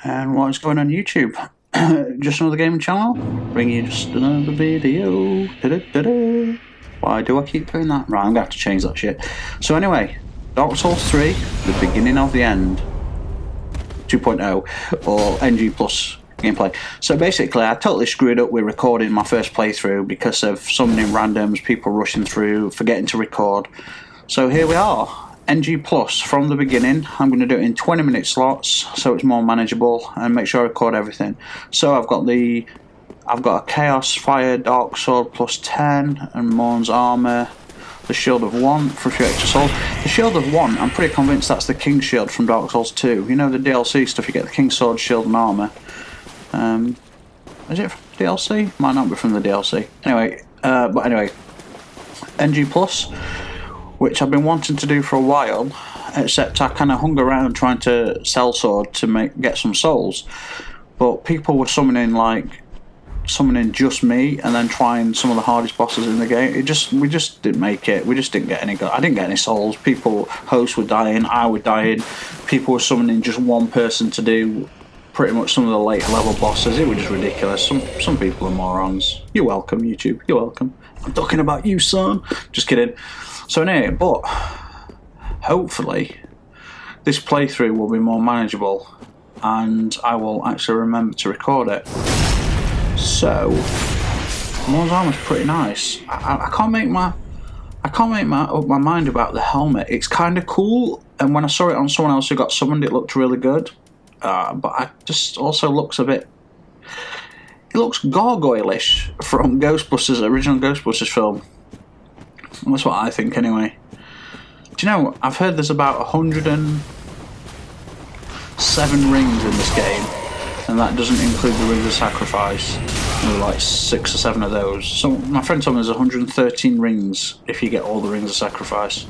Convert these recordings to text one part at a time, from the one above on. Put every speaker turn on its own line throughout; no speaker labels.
And what is going on YouTube? Just another gaming channel? Bring you just another video. Da-da-da-da. Why do I keep doing that? Right, I'm going to have to change that shit. So anyway, Dark Souls 3, the beginning of the end. 2.0 or NG Plus gameplay. So basically I totally screwed up with recording my first playthrough because of summoning randoms, people rushing through, forgetting to record. So here we are. NG Plus from the beginning. I'm going to do it in 20-minute slots so it's more manageable and make sure I record everything. So I've got a Chaos Fire Dark Sword plus 10 and Morn's Armour, the Shield of 1 for a few extra souls. The Shield of 1, I'm pretty convinced that's the King's Shield from Dark Souls 2. You know the DLC stuff, you get the King's Sword, Shield and Armour. Is it from the DLC? Might not be from the DLC. Anyway, NG Plus, which I've been wanting to do for a while, except I kind of hung around trying to sell sword to get some souls, but people were summoning just me and then trying some of the hardest bosses in the game. We just didn't make it. We just didn't get any. I didn't get any souls. Hosts were dying. I was dying. People were summoning just one person to do pretty much some of the later level bosses. It was just ridiculous. Some people are morons. You're welcome, YouTube. You're welcome. I'm talking about you, son. Just kidding. So anyway, but hopefully this playthrough will be more manageable and I will actually remember to record it. So Morn's Armour's pretty nice. I can't make up my mind about the helmet. It's kind of cool, and when I saw it on someone else who got summoned, it looked really good. But it just also looks a bit. It looks gargoyle-ish from Ghostbusters, original Ghostbusters film. That's what I think, anyway. Do you know, I've heard there's about 107 rings in this game, and that doesn't include the Rings of Sacrifice. There were like 6 or 7 of those. So my friend told me there's 113 rings if you get all the Rings of Sacrifice.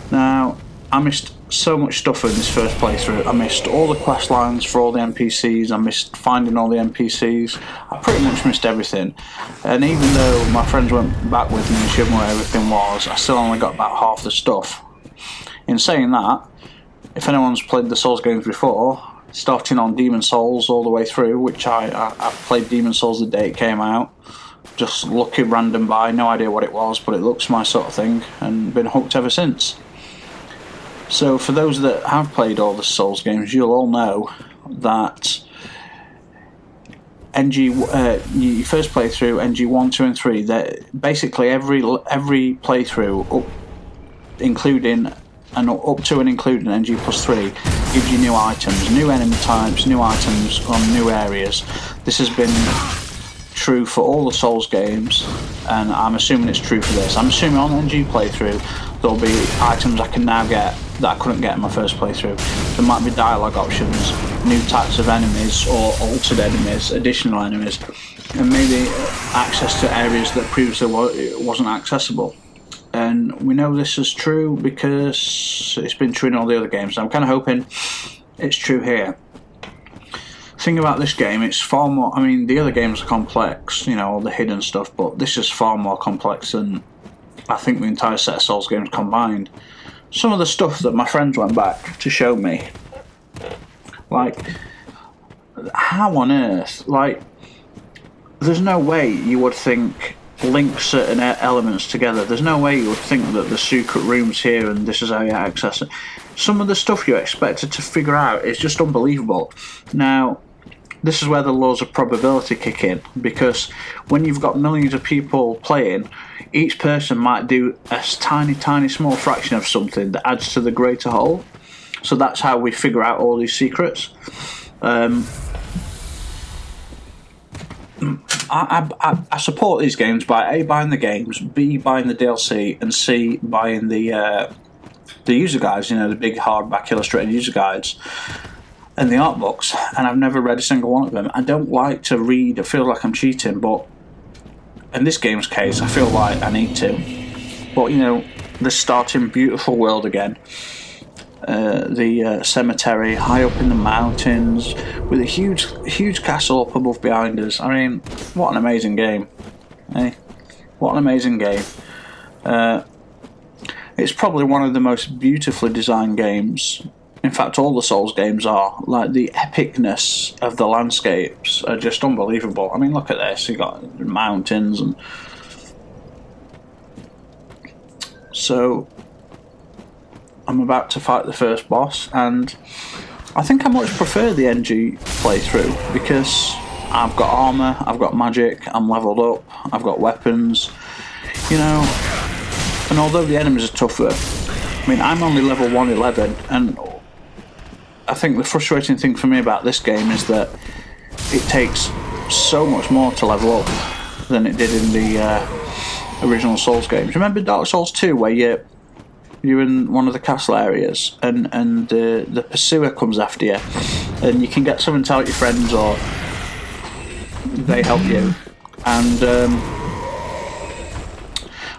Now, I missed so much stuff in this first playthrough. I missed all the quest lines for all the NPCs. I missed finding all the NPCs. I pretty much missed everything. And even though my friends went back with me and showed me where everything was, I still only got about half the stuff. In saying that, if anyone's played the Souls games before, starting on Demon Souls all the way through, which I played Demon Souls the day it came out, just looking random by, no idea what it was, but it looks my sort of thing, and been hooked ever since. So for those that have played all the Souls games, you'll all know that your first playthrough, NG 1, 2 and 3, that basically every playthrough including and up to and including NG plus 3 gives you new items, new enemy types, new items on new areas. This has been true for all the Souls games, and I'm assuming it's true for this. I'm assuming on the NG playthrough there'll be items I can now get that I couldn't get in my first playthrough. There might be dialogue options, new types of enemies or altered enemies, additional enemies, and maybe access to areas that previously wasn't accessible. And we know this is true because it's been true in all the other games. I'm kind of hoping it's true here. Thing about this game, it's far more. I mean, the other games are complex, you know, all the hidden stuff, but this is far more complex than I think the entire set of Souls games combined. Some of the stuff that my friends went back to show me, like, how on earth, like, there's no way you would think link certain elements together. There's no way you would think that the secret room's here and this is how you access it. Some of the stuff you're expected to figure out is just unbelievable. Now, this is where the laws of probability kick in, because when you've got millions of people playing, each person might do a tiny small fraction of something that adds to the greater whole. So that's how we figure out all these secrets. I support these games by A, buying the games, B, buying the DLC, and C, buying the user guides, you know, the big hardback illustrated user guides and the art books, and I've never read a single one of them. I don't like to read. I feel like I'm cheating, but in this game's case, I feel like I need to. But, you know, the starting beautiful world again. The cemetery high up in the mountains with a huge castle up above behind us. I mean, what an amazing game, eh? What an amazing game. It's probably one of the most beautifully designed games In fact, all the Souls games are. Like, the epicness of the landscapes are just unbelievable. I mean, look at this. You got mountains and... So, I'm about to fight the first boss, and I think I much prefer the NG playthrough because I've got armour, I've got magic, I'm levelled up, I've got weapons, you know. And although the enemies are tougher, I mean, I'm only level 111, and I think the frustrating thing for me about this game is that it takes so much more to level up than it did in the original Souls games. Remember Dark Souls 2 where you're in one of the castle areas and the pursuer comes after you and you can get someone to help your friends or they help you, and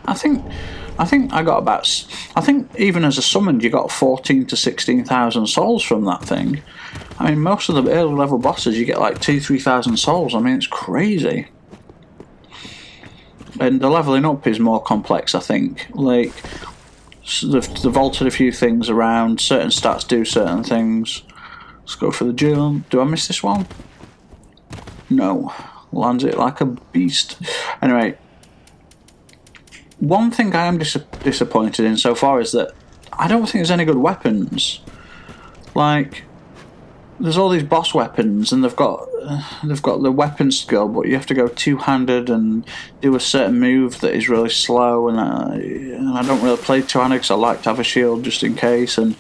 I think I got about, I think even as a summoned you got 14 to 16,000 souls from that thing. I mean, most of the early level bosses you get like 2,000-3,000 souls. I mean, it's crazy. And the leveling up is more complex, I think. Like, they've vaulted a few things around, certain stats do certain things. Let's go for the jump. Do I miss this one? No. Lands it like a beast. Anyway, one thing I am disappointed in so far is that I don't think there's any good weapons. Like, there's all these boss weapons and they've got the weapon skill, but you have to go two-handed and do a certain move that is really slow, and I don't really play two-handed because I like to have a shield just in case, and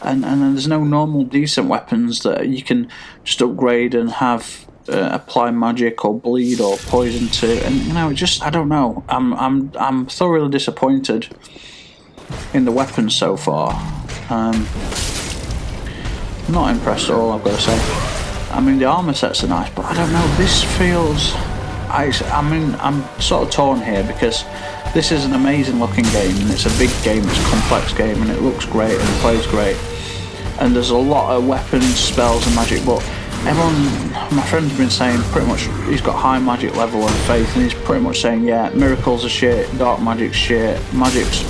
then there's no normal decent weapons that you can just upgrade and have apply magic or bleed or poison to, and you know, just, I don't know, I'm thoroughly disappointed in the weapons so far. Not impressed at all, I've got to say. I mean, the armour sets are nice, but I don't know, this feels... I mean, I'm sort of torn here because this is an amazing looking game and it's a big game, it's a complex game and it looks great and it plays great. And there's a lot of weapons, spells and magic, but everyone, my friend's been saying pretty much he's got high magic level and faith, and he's pretty much saying, yeah, miracles are shit, dark magic's shit, magic's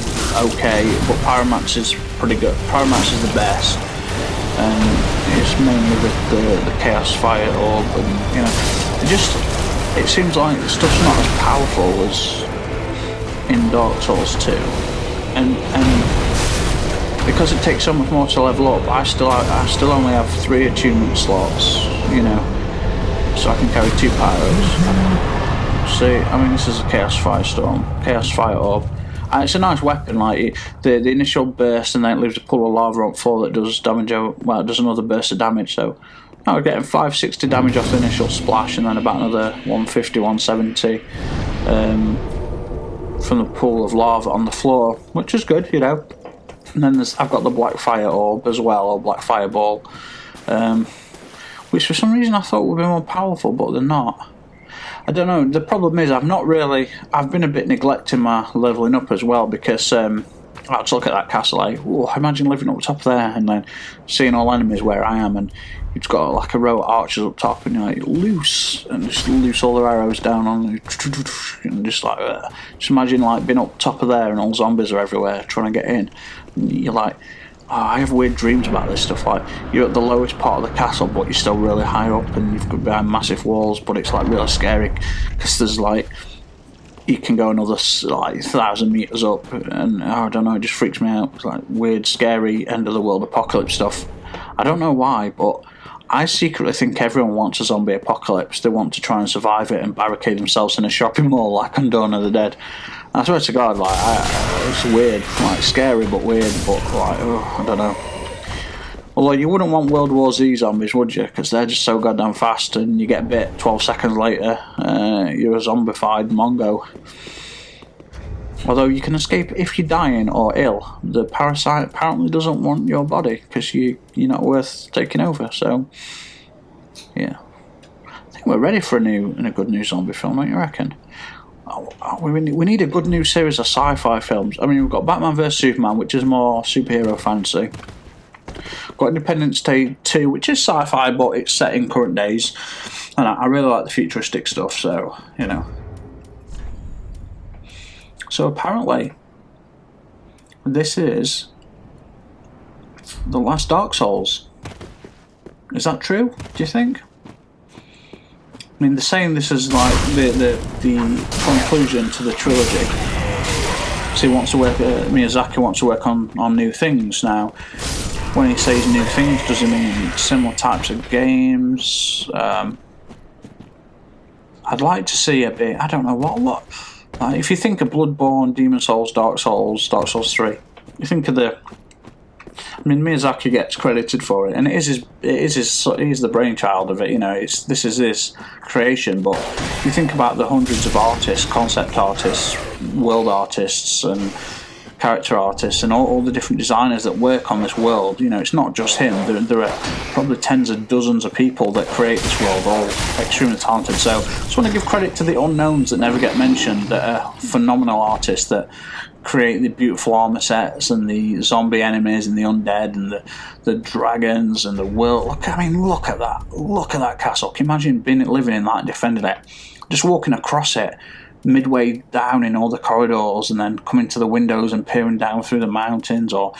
okay, but pyromancy is pretty good. Pyromancy is the best. And it's mainly with the Chaos Fire Orb, and you know, it seems like stuff's not as powerful as in Dark Souls 2, and because it takes so much more to level up, I still only have 3 attunement slots, you know, so I can carry 2 pyros. See, I mean, this is a Chaos Fire Orb. And it's a nice weapon, like the initial burst, and then it leaves a pool of lava on floor that does damage. Well, it does another burst of damage. So now we're getting 560 damage off the initial splash, and then about another 150, 170 from the pool of lava on the floor, which is good, you know. And then I've got the Black Fire Orb as well, or Black Fireball, which for some reason I thought would be more powerful, but they're not. I don't know, the problem is I've been a bit neglecting my levelling up as well, because I had to look at that castle, like, oh, imagine living up top there and then seeing all enemies where I am, and you've got like a row of archers up top and you're like, loose, and just loose all their arrows down on you, and just like, just imagine like being up top of there and all zombies are everywhere trying to get in, and you're like, oh, I have weird dreams about this stuff, like you're at the lowest part of the castle but you're still really high up and you've got behind massive walls, but it's like really scary because there's like, you can go another like 1,000 meters up, and I don't know, it just freaks me out. It's like weird, scary end of the world apocalypse stuff. I don't know why, but I secretly think everyone wants a zombie apocalypse. They want to try and survive it and barricade themselves in a shopping mall like on Dawn of the Dead. I swear to God, like, it's weird, like scary but weird, but like, oh, I don't know. Although you wouldn't want World War Z zombies, would you? Because they're just so goddamn fast, and you get bit 12 seconds later, you're a zombified Mongo. Although you can escape if you're dying or ill. The parasite apparently doesn't want your body because you're not worth taking over. So, yeah, I think we're ready for a good new zombie film. Don't you reckon? We need a good new series of sci-fi films. I mean, we've got Batman vs Superman, which is more superhero fantasy. Got Independence Day 2, which is sci-fi, but it's set in current days, and I really like the futuristic stuff. So, you know. So apparently, this is the last Dark Souls. Is that true? Do you think? I mean, they're saying this is like the conclusion to the trilogy. So he wants to work. Miyazaki wants to work on new things now. When he says new things, does he mean similar types of games? I'd like to see a bit. I don't know what. Like, if you think of Bloodborne, Demon Souls, Dark Souls 3, you think of the. I mean, Miyazaki gets credited for it, and it is he's the brainchild of it. You know, this is his creation. But you think about the hundreds of artists, concept artists, world artists, and character artists, and all the different designers that work on this world. You know, it's not just him. There are probably tens of dozens of people that create this world, all extremely talented. So I just want to give credit to the unknowns that never get mentioned, that are phenomenal artists that create the beautiful armor sets and the zombie enemies and the undead and the dragons and the world. Look at that. Look at that castle. Can you imagine living in that and defending it? Just walking across it, midway down in all the corridors, and then coming to the windows and peering down through the mountains, or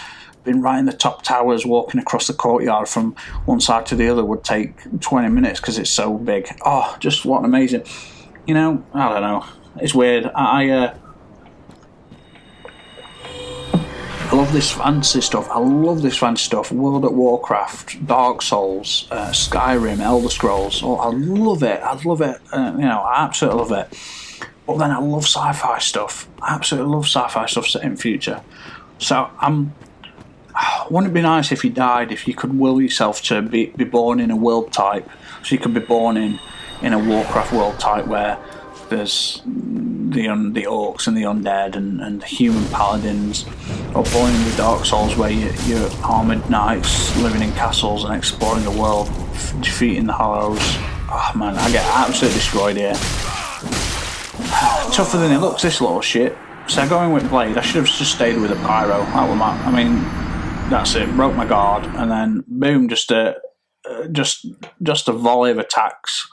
being right in the top towers, walking across the courtyard from one side to the other would take 20 minutes because it's so big. Oh, just what an amazing. You know, I don't know. It's weird. I love this fantasy stuff. World of Warcraft, Dark Souls, Skyrim, Elder Scrolls. Oh, I love it. You know, I absolutely love it. But then I love sci-fi stuff. I absolutely love sci-fi stuff set in future. So wouldn't it be nice if you died, if you could will yourself to be born in a world type? So you could be born in a Warcraft world type where there's the orcs and the undead and the human paladins, or born in the Dark Souls where you're armoured knights living in castles and exploring the world, defeating the Hollows. Oh man, I get absolutely destroyed here. Tougher than it looks, this little shit. So going with Blade, I should have just stayed with a Pyro. I mean, that's it. Broke my guard, and then boom, just a volley of attacks.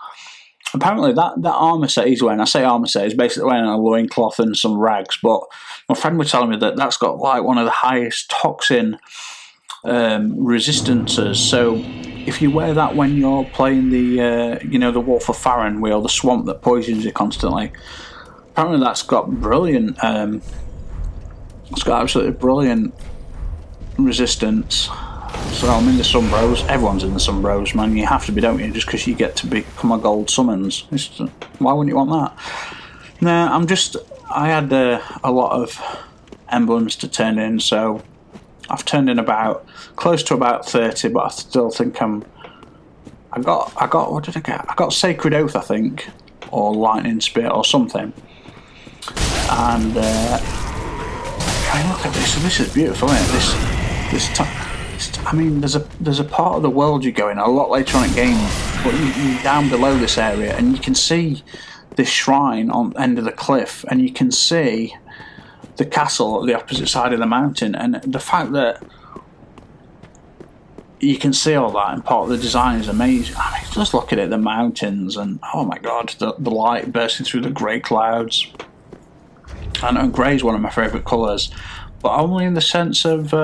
Apparently, that armour set he's wearing, I say armour set, he's basically wearing a loincloth and some rags, but my friend was telling me that that's got like one of the highest toxin resistances. So if you wear that when you're playing the Wolf of Farron, where the swamp that poisons you constantly, apparently that's got brilliant. It's got absolutely brilliant resistance. So I'm in the Sunbros. Everyone's in the Sunbros, man. You have to be, don't you? Just because you get to become a gold summons. Why wouldn't you want that? Nah, I had a lot of emblems to turn in, so I've turned in close to about 30, but I still think I got what did I get? I got Sacred Oath, I think, or Lightning Spear or something. And look at this. This is beautiful, isn't it? I mean, there's a part of the world you go in a lot later on in the game, but you're down below this area, and you can see this shrine on the end of the cliff, and you can see the castle at the opposite side of the mountain, and the fact that you can see all that, and part of the design is amazing. I mean, just look at it, the mountains, and oh my god, the light bursting through the grey clouds. And grey is one of my favourite colours, but only in the sense of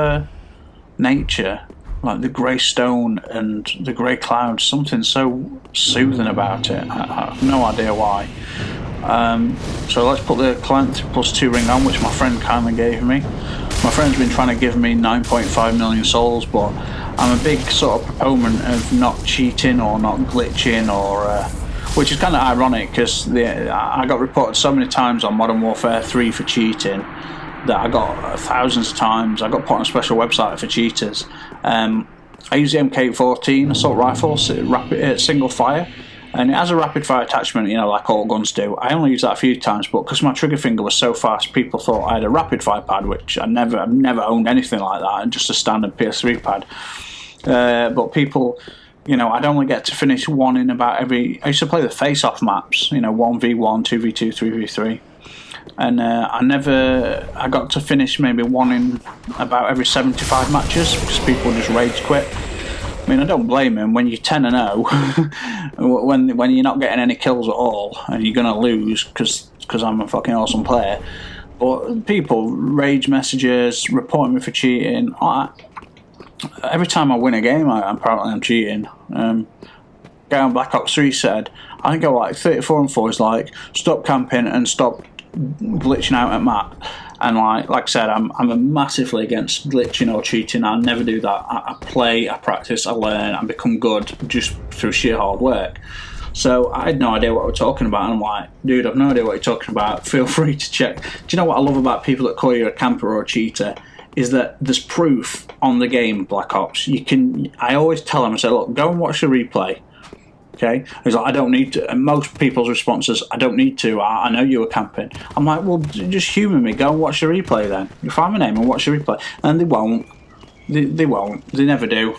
nature, like the grey stone and the grey clouds, something so soothing about it. I have no idea why. So let's put the Calamity +2 ring on, which my friend kindly gave me. My friend's been trying to give me 9.5 million souls, but I'm a big sort of proponent of not cheating or not glitching, or which is kind of ironic because I got reported so many times on Modern Warfare 3 for cheating that I got thousands of times. I got put on a special website for cheaters. I use the MK14 assault rifle, single fire, and it has a rapid fire attachment, you know, like all guns do. I only used that a few times, but because my trigger finger was so fast, people thought I had a rapid fire pad, which I've never owned anything like that, just a standard PS3 pad. But people, you know, I'd only get to finish one in about every. I used to play the face-off maps, you know, 1v1, 2v2, 3v3. And I got to finish maybe one in about every 75 matches because people just rage quit. I mean, I don't blame him. When you're 10-0, when you're not getting any kills at all, and you're gonna lose because I'm a fucking awesome player. But people rage messages, reporting me for cheating. every time I win a game, apparently I'm cheating. Guy on Black Ops 3 said, I think I like 34 and 4 is like, stop camping and stop glitching out at map. And like I said, I'm massively against glitching or cheating. I never do that. I play, I practice, I learn, and become good just through sheer hard work. So I had no idea what we're talking about, and I'm like, dude, I've no idea what you're talking about. Feel free to check. Do you know what I love about people that call you a camper or a cheater? Is that there's proof on the game Black Ops. I always tell them, I say, look, go and watch the replay. Okay, he's like, I don't need to. And most people's responses, I don't need to. I know you were camping. I'm like, well, just humour me. Go and watch the replay then. You find my name and watch the replay. And they won't. They won't. They never do.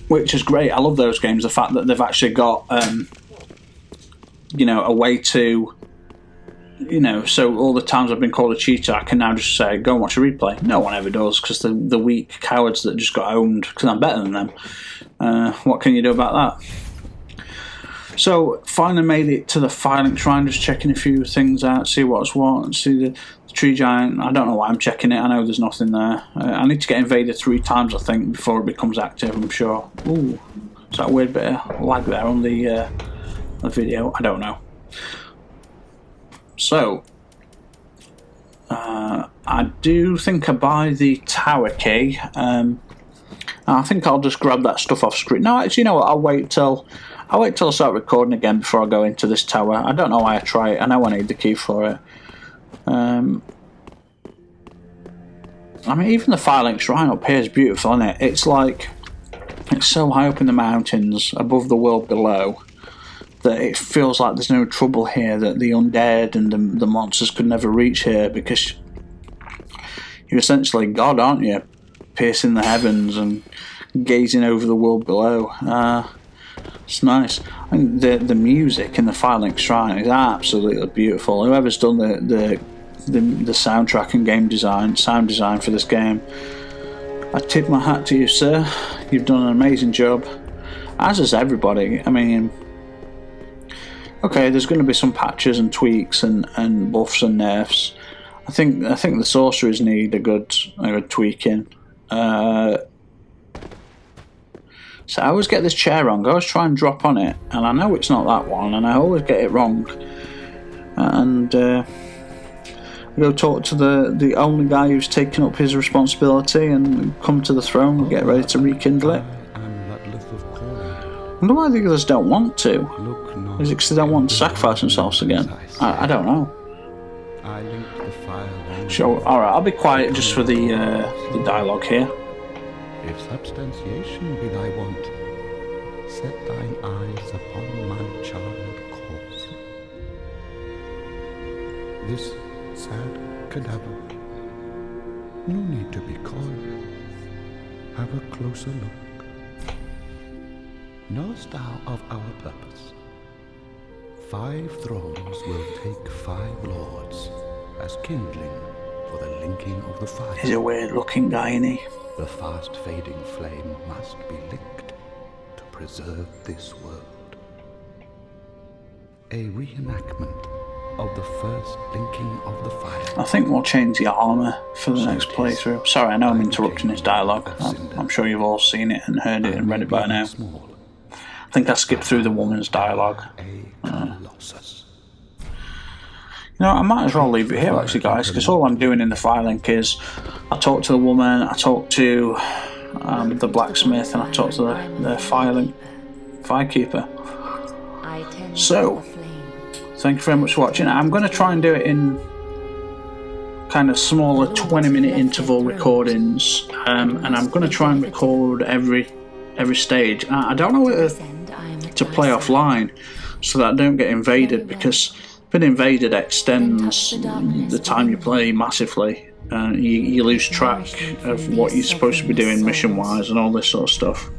Which is great. I love those games. The fact that they've actually got, a way to. So all the times I've been called a cheater, I can now just say, go and watch a replay. No one ever does, because the weak cowards that just got owned, because I'm better than them. What can you do about that? So, finally made it to the Firelink Shrine, just checking a few things out, see what's what, see the tree giant. I don't know why I'm checking it, I know there's nothing there. I need to get invaded 3 times, I think, before it becomes active, I'm sure. Ooh, is that a weird bit of lag there on the video? I don't know. So, I do think I buy the tower key. I think I'll just grab that stuff off screen. No, actually, you know what? I'll wait till I start recording again before I go into this tower. I don't know why I try it. I know I need the key for it. I mean, even the Firelink Shrine up here is beautiful, isn't it? It's like it's so high up in the mountains, above the world below, that it feels like there's no trouble here, that the undead and the monsters could never reach here, because you're essentially God, aren't you? Piercing the heavens and gazing over the world below. It's nice. I think the music in the Firelink Shrine is absolutely beautiful. Whoever's done the soundtrack and sound design for this game, I tip my hat to you, sir. You've done an amazing job, as has everybody. I mean, okay, there's going to be some patches and tweaks and buffs and nerfs. I think the sorcerers need a good tweaking. So I always get this chair wrong. I always try and drop on it, and I know it's not that one, and I always get it wrong. And I go talk to the only guy who's taken up his responsibility and come to the throne and get ready to rekindle it. I wonder why the others don't want to. Is it because they don't want to sacrifice themselves again? I don't know. Sure, alright, I'll be quiet just for the dialogue here.
If substantiation be thy want, set thine eyes upon my child cause. This sad cadaver, no need to be coy. Have a closer look. Knowest thou of our purpose? 5 thrones will take 5 lords as kindling for the linking of the fire.
He's a weird looking guy, isn't he?
The fast fading flame must be linked to preserve this world. A reenactment of the first linking of the fire.
I think we'll change the armour for the next playthrough. Sorry, I know I'm interrupting his dialogue. I'm sure you've all seen it and heard it and read it by now. I think I skipped through the woman's dialogue. I might as well leave it here actually, guys, because all I'm doing in the Firelink is I talk to the woman, I talk to the blacksmith, and I talk to the firekeeper. So, thank you very much for watching. I'm going to try and do it in kind of smaller 20-minute interval recordings, and I'm going to try and record every stage. I don't know whether to play offline so that I don't get invaded, because being invaded extends the time you play massively. You lose track of what you're supposed to be doing mission wise and all this sort of stuff.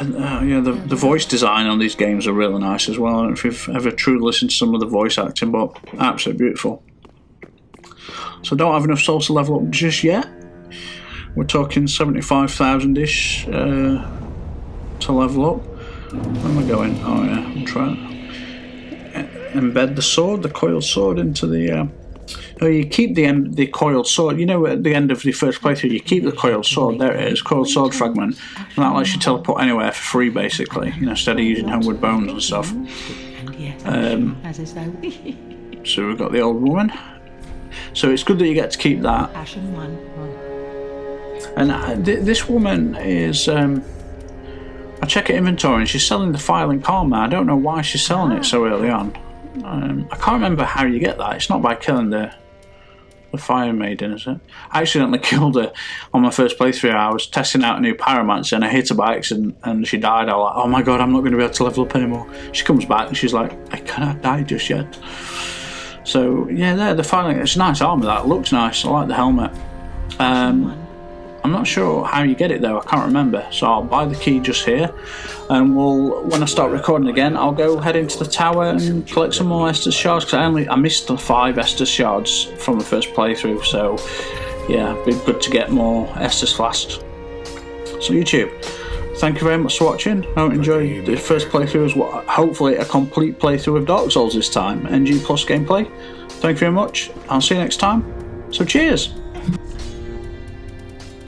The voice design on these games are really nice as well. I don't know if you've ever truly listened to some of the voice acting, but absolutely beautiful. So I don't have enough souls to level up just yet. We're talking 75,000-ish to level up. Where am I going? Oh yeah, I'm trying. embed the sword, the coiled sword, into the. Oh, you keep the coiled sword. You know, at the end of the first playthrough, you keep the coiled sword. There it is, coiled sword fragment, and that lets you teleport anywhere for free, basically. You know, instead of using homeward bones and stuff. So we've got the old woman. So it's good that you get to keep that. And this woman is. I check her inventory and she's selling the filing Karma. I don't know why she's selling it so early on. I can't remember how you get that. It's not by killing the Fire Maiden, is it? I accidentally killed her on my first playthrough. I was testing out a new Pyromancer and I hit her by accident and she died. I was like, oh my god, I'm not going to be able to level up anymore. She comes back and she's like, I cannot die just yet. So yeah, the filing, it's nice armour. That looks nice. I like the helmet. I'm not sure how you get it though, I can't remember. So I'll buy the key just here, and when I start recording again, I'll go head into the tower and collect some more Estus shards, because I missed the 5 Estus shards from the first playthrough, so yeah, it'd be good to get more Estus flasks. So YouTube, thank you very much for watching. I hope you enjoyed the first playthrough as hopefully a complete playthrough of Dark Souls this time, NG Plus gameplay. Thank you very much, I'll see you next time, so cheers!